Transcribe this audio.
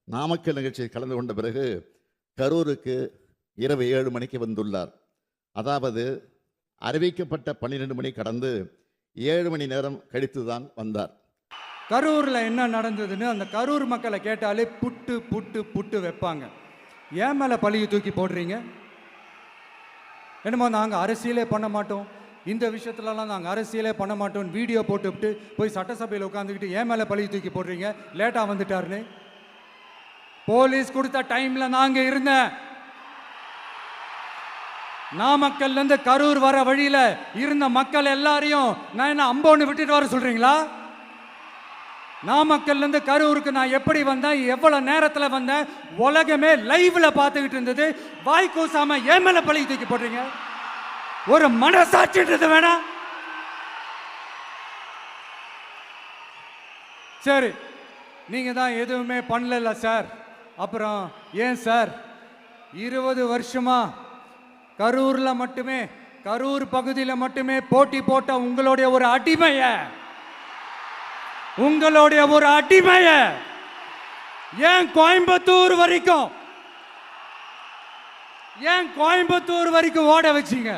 நாமக்கல் நிகழ்ச்சியில் கலந்து கொண்ட பிறகு கரூருக்கு இரவு 7 மணிக்கு வந்துள்ளார். அதாவது அறிவிக்கப்பட்ட 12 மணி கடந்து 7 மணி நேரம் கழித்து தான் வந்தார். கரூரில் என்ன நடந்ததுன்னு அந்த கரூர் மக்களை கேட்டாலே புட்டு புட்டு புட்டு வைப்பாங்க. ஏன் மேலே பழியை தூக்கி போடுறீங்க? என்னமோ நாங்கள் அரசியலே பண்ண மாட்டோம், இந்த விஷயத்துலலாம் நாங்கள் அரசியலே பண்ண மாட்டோம்னு வீடியோ போட்டுவிட்டு போய் சட்டசபையில் உட்காந்துக்கிட்டு ஏன் மேலே பழியை தூக்கி போடுறீங்க, லேட்டாக வந்துட்டாருன்னு. போலீஸ் கொடுத்த டைமில் நாங்கள் இருந்தேன். நாமக்கல்லேருந்து கரூர் வர வழியில் இருந்த மக்கள் எல்லாரையும் நான் என்ன அம்போன்னு விட்டுட்டு வர சொல்கிறீங்களா? நாமக்கல்லேருந்து கரூருக்கு நான் எப்படி வந்தேன், எவ்வளோ நேரத்தில் வந்தேன், உலகமே லைவ்ல பார்த்துக்கிட்டு இருந்தது. வாய் கூசாம ஏன் மேலே பழி தூக்கி போடுறீங்க? ஒரு மனசாட்சின்றது வேணாம்? சரி, நீங்கள் தான் எதுவுமே பண்ணல சார், அப்புறம் ஏன் சார் 20 வருஷமா கரூரில் மட்டுமே, கரூர் பகுதியில் மட்டுமே போட்டி போட்ட உங்களுடைய ஒரு அடிமைய ஏன் கோயம்புத்தூர் வரைக்கும் ஓட வச்சீங்க?